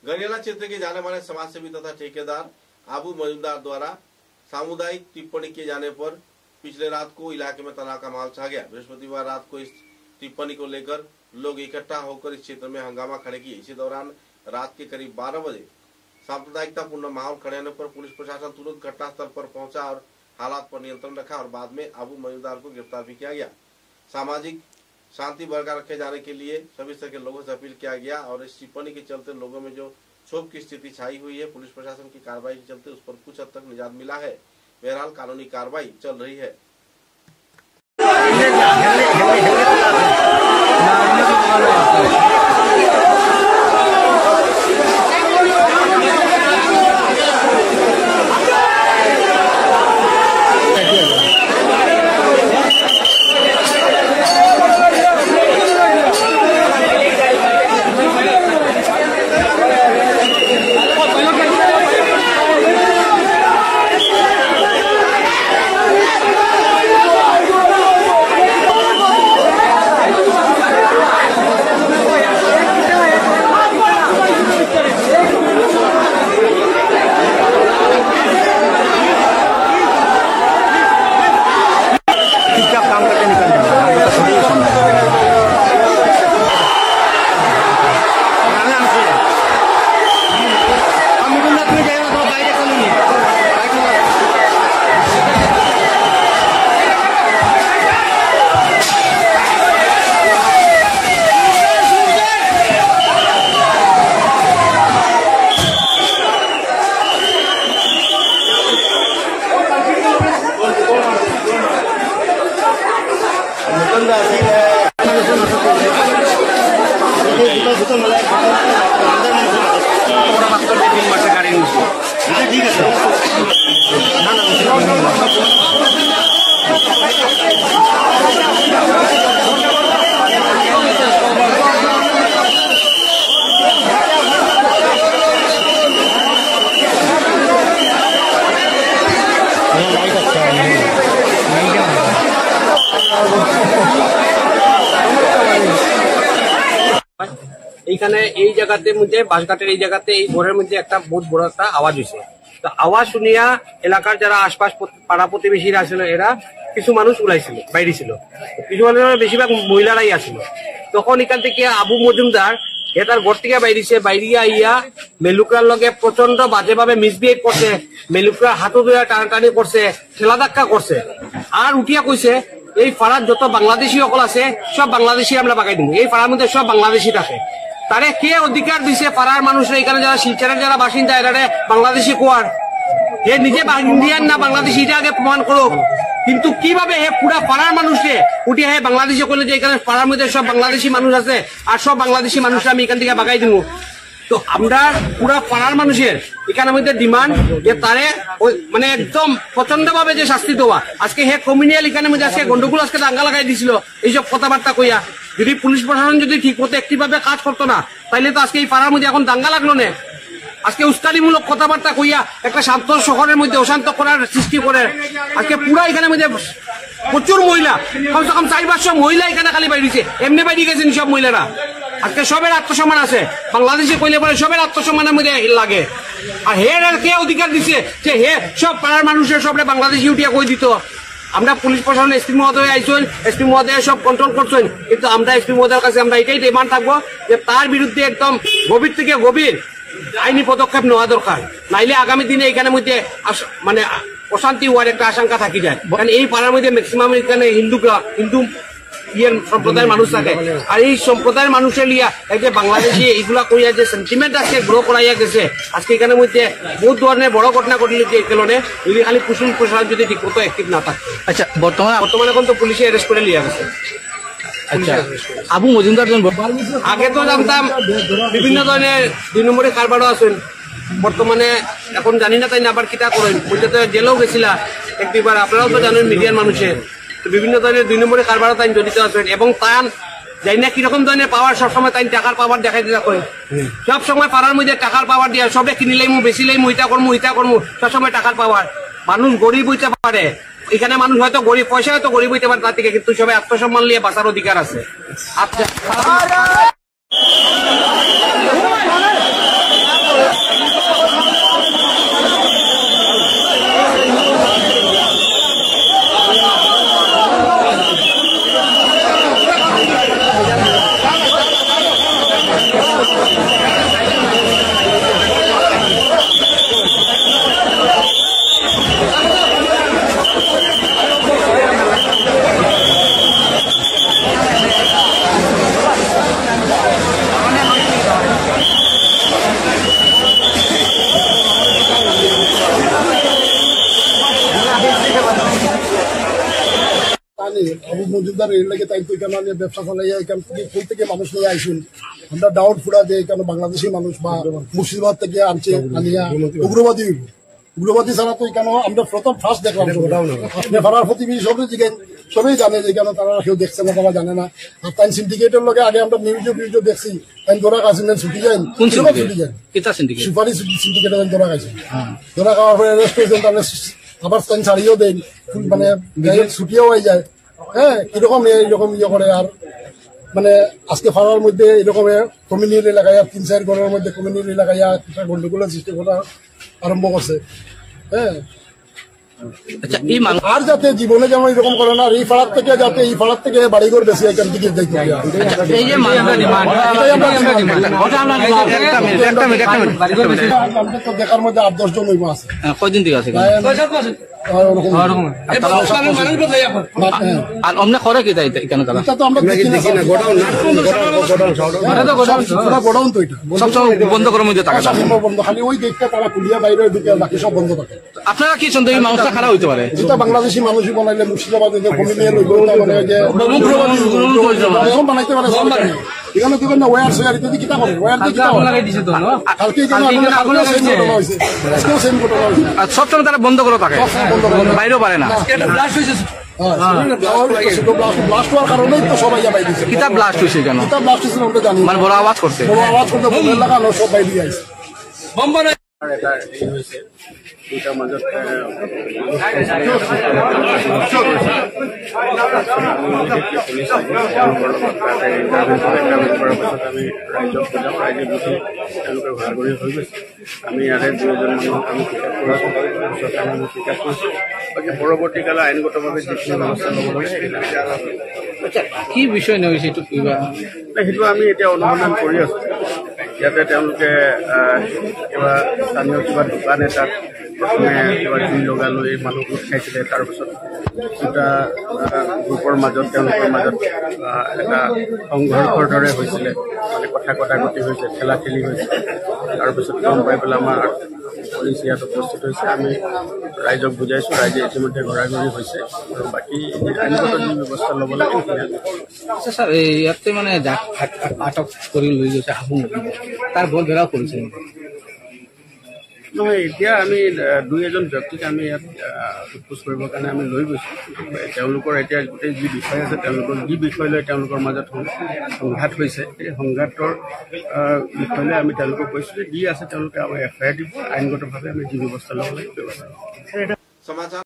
गनियाला क्षेत्र के जाने माने समाज सेवी तथा ठेकेदार आबू मजुमदार द्वारा सामुदायिक टिप्पणी किए जाने पर पिछले रात को इलाके में तनाव का माहौल छा गया। बृहस्पतिवार रात को इस टिप्पणी को लेकर लोग इकट्ठा होकर इस क्षेत्र में हंगामा खड़े किए। इसी दौरान रात के करीब 12 बजे सांप्रदायिकतापूर्ण माहौल खड़े होने पर पुलिस प्रशासन तुरंत घटनास्थल पर पहुंचा और हालात पर नियंत्रण रखा और बाद में आबू मजुमदार को गिरफ्तार भी किया गया। सामाजिक शांति बरकरार रखे जाने के लिए सभी तरह के लोगों से अपील किया गया और इस टिप्पणी के चलते लोगों में जो क्षोभ की स्थिति छाई हुई है, पुलिस प्रशासन की कार्रवाई के चलते उस पर कुछ हद तक निजात मिला है। बहरहाल कानूनी कार्रवाई चल रही है। এইখানে এই জায়গাতে মধ্যে বাসঘাটের এই জায়গাতে এই ঘরের মধ্যে একটা বহুত বড় একটা আওয়াজ হয়েছে। তো আওয়াজ শুনিয়া এলাকার যারা আশপাশ পাড়া প্রতিবেশীরা ছিল এরা কিছু মানুষ উড়াইছিল, বাইরে ছিল, কিছু মানুষের বেশিরভাগ মহিলারাই আসছিল। তখন এখান থেকে আবু মজুমদার তার ঘর থেকে বাইরিয়া আইয়া মেলুকরার লগে প্রচন্ড বাজেভাবে মিসবিহেভ করছে, মেলুকরার হাতও ধরে টানাটানি করছে, ঠেলা ধাক্কা করছে আর উঠিয়া কইছে এই পাড়ার যত বাংলাদেশি সকল আছে সব বাংলাদেশি আমরা বাগাই দিব, এই পাড়ার মধ্যে সব বাংলাদেশি থাকে। তারে কে অধিকার দিছে পাড়ার মানুষরা এখানে যারা শিলচরের যারা বাসিন্দা এরা বাংলাদেশি কোয়ার? হে নিজে ইন্ডিয়ান না বাংলাদেশি এটা আগে প্রমাণ করুক। কিন্তু কিভাবে হে পুরা পাড়ার মানুষকে উঠিয়ে হে বাংলাদেশি করলে যে এখানে পাড়ার মধ্যে সব বাংলাদেশি মানুষ আছে আর সব বাংলাদেশি মানুষরা আমি এখান থেকে বাগাই দিব। তো আমরা পুরা পাড়ার মানুষের এখানে মধ্যে ডিমান্ড যে তারে মানে একদম প্রচন্ড ভাবে যে শাস্তি দেওয়া। আজকে হে কমিউনিয়াল এখানে মধ্যে আজকে গন্ডগোল আজকে দাঙ্গা লাগাই দিছিল এইসব কথাবার্তা কইয়া। যদি পুলিশ প্রশাসন যদি ঠিক মতো একটি ভাবে কাজ করতো না তাইলে তো আজকে এই পাড়ার মধ্যে এখন দাঙ্গা লাগলো না। আজকে উস্কানিমূলক কথাবার্তা কইয়া একটা শান্ত শহরের মধ্যে অশান্ত করার সৃষ্টি করে আজকে পুরা এখানে মধ্যে প্রচুর মহিলা, কমসে কম 4-500 মহিলা এখানে খালি বাইরেছে, এমনি বাইরে গেছেন সব মহিলারা। আজকে সবের আত্মসম্মান আছে, বাংলাদেশি কইলে পরে সবের আত্মসম্মানের মধ্যে লাগে। আর হে কে অধিকার দিছে যে হে সব পাড়ার মানুষের সবরে বাংলাদেশি উঠিয়া কই দিত? আমরা পুলিশ প্রশাসন এসপি মহোদয় আইসেন, এসপি মহোদয় সব কন্ট্রোল করছেন, কিন্তু আমরা এসপি মহোদয়ের কাছে আমরা এটাই ডিমান্ড থাকবো যে তার বিরুদ্ধে একদম গভীর থেকে গভীর আইনি পদক্ষেপ নেওয়া দরকার। নাইলে আগামী দিনে এখানের মধ্যে মানে অশান্তি হওয়ার একটা আশঙ্কা থাকি যায়। কারণ এই পাড়ার মধ্যে ম্যাক্সিমাম এখানে হিন্দু সম্প্রদায়ের মানুষ থাকে। আর এই সম্প্রদায়ের মানুষের লিয়া এই যে বাংলাদেশি এইগুলা কইয়া যে সেন্টিমেন্ট আজকে গ্রো করাইয়া গেছে, আজকে এখানের মধ্যে বহুত ধরনের বড় ঘটনা ঘটলে যে কারণে যদি খালি পুলিশ প্রশাসন যদি ঠিক মতো অ্যাক্টিভ না থাকে। আচ্ছা, বর্তমানে এখন তো পুলিশে অ্যারেস্ট করে লিয়া গেছে। আচ্ছা, আবু মজুমদার আগে তো জানতাম বিভিন্ন ধরনের 2 নম্বরে কারবারও আছেন, বর্তমানে এখন জানি না তাই না আবার কিতা করেন। বলতে তো জেলেও গেছিলা 1-2 আপনারাও তো জানেন মিডিয়ার মানুষের, বিভিন্ন ধরনের 2 নম্বরে কারবারও তাই জড়িত আছেন এবং তান যাই না কিরকম ধরনের পাওয়ার সবসময় তাই টাকার পাওয়ার দেখাই দিতে করেন। সব সময় পাড়ার মধ্যে টাকার পাওয়ার দিয়া সবে কিনিলাইমু বেচিলাইমু ইটা করমু সবসময় টাকার পাওয়ার। মানুষ গরিব হইতে পারে, এখানে মানুষ হয়তো গরিব, পয়সা হয়তো গরিব হইতে পারে তার থেকে, কিন্তু সবাই আত্মসম্মান নিয়ে বাঁচার অধিকার আছে। আচ্ছা আবু মজুমদার এর লাগে তাই তো এখানে ব্যবসা চালাইয়া এখান থেকে কই থেকে মানুষ নিয়ে আইসুন আমরা ডাউট ফুরা যে এখানে বাংলাদেশি মানুষ বা মুর্শিদাবাদ থেকে আনছে আনিয়া উগ্রবাদী ছাড়া তো এখানে আমরা প্রথম ফার্স্ট দেখলাম আপনি পাড়ার প্রতিবেশী সবাই জানে যে এখানে তারা কেউ দেখছে না তারা জানে না আর তাই সিন্ডিকেটের লগে আগে আমরা নিউজে দেখছি তাই ধরা খাইছিলেন ছুটি যান ছুটি যান সুপারি সিন্ডিকেটে ধরা খাইছেন ধরা খাওয়ার পরে অ্যারেস্ট করেছেন তাহলে আবার তাই ছাড়িয়েও দেন মানে ছুটিও হয়ে যায় হ্যাঁ কিরকম এইরকম ইয়ে করে আর মানে আজকে ফাড়ার মধ্যে এরকম কমিউনিটি লাগাইয়া 3-4 ঘরের মধ্যে কমিউনিটি লাগাইয়া গন্ডগোলের সৃষ্টি করা আরম্ভ করছে হ্যাঁ আর যাতে জীবনে যেমন এরকম করে না এই ফাড়ার থেকে যাতে এই ফাড়ার থেকে বাড়িঘর বেশি এখান থেকে দেখার মধ্যে 8-10 জন আছে কয়দিন থেকে আছে আর অমনে করে কি তাই কেন তারা গোডাউন তো এটা সবসময় বন্ধ করার মধ্যে টাকা বন্ধ খালি ওই দেখতে তারা পুলিয়া বাইরে ঢুকে বাকি সব বন্ধ থাকে আপনারা কি শুনতে এই মানুষটা খারাপ হইতে পারে যেটা বাংলাদেশি মানুষই বানাইলে মুর্শিদাবাদে যে কমিউনিটি লইব মানে যে বানাইতে পারে এখানে দিবেন না ওয়ার সোয়ার ইত্যাদি কিতা করে ওয়ার দিয়ে কিতা লাগাই দিছে তো কালকে আগুন সেম ঘটনা হইছে আজকেও সেম ঘটনা হইছে আর সবসময় তারা বন্ধ করে থাকে বাইরেও পারে না ব্লাস্ট হইছে ব্লাস্ট হওয়ার কারণেই তো সবাই যাবাই দিছে কিতা ব্লাস্ট হইছে কেন কিতা ব্লাস্ট হইছে আমরা জানি মানে বড় আওয়াজ করছে বোমের লাগানো সব বাইরে আইছে বম বানাই এটা এই হয়েছে দুটার মাজত পুলিচ কৰাৰ পাছত আমি ৰাইজক বুজাওঁ ৰাইজে বুজি তেওঁলোকে ঘৰাঘৰি হৈ গৈছে আমি ইয়াৰে 2 জন মানুহক আমি পিকআপ কৰাইছোঁ তাৰপিছত আমি পিকআপ কৰিছোঁ বাকী পৰৱৰ্তীকালে আইনগতভাৱে যিখিনি ব্যৱস্থা ল'ব লাগে কি বিষয় নৈছে এইটো কিবা সেইটো আমি এতিয়া অনুসন্ধান কৰি আছোঁ ইয়াতে তেওঁলোকে কিবা স্থানীয় কিবা দোকান এটাত প্ৰথমে কিবা জুই লগালৈ মানুহ গোট খাইছিলে তাৰপিছত দুটা গ্ৰুপৰ মাজত তেওঁলোকৰ মাজত এটা সংঘৰ্ষৰ দৰে হৈছিলে মানে কথা কটাকটি হৈছে খেলা খেলি হৈছে তাৰপিছত গম পাই পেলাই আমাৰ পুলিচ ইয়াত উপস্থিত হৈছে আমি ৰাইজক বুজাইছোঁ ৰাইজে ইতিমধ্যে ঘৰাঘৰি হৈছে আৰু বাকী আইনগত যি ব্যৱস্থা ল'ব লাগে স্যার ইয়াতে মানে আটক কৰি লৈ গৈছে আবু তাৰ বৰ বেয়া কৰিছে নহয় এতিয়া আমি 2-এজন ব্যক্তিক আমি ইয়াত সোধপোছ কৰিবৰ কাৰণে আমি লৈ গৈছোঁ তেওঁলোকৰ এতিয়া গোটেই যি বিষয় আছে তেওঁলোকৰ যি বিষয় লৈ তেওঁলোকৰ মাজত সংঘাত হৈছে এই সংঘাতৰ বিষয় লৈ আমি তেওঁলোকক কৈছোঁ যে যি আছে তেওঁলোকে আমাৰ FIR দিব আইনগতভাৱে আমি যি ব্যৱস্থা ল'ব লাগে ব্যৱস্থা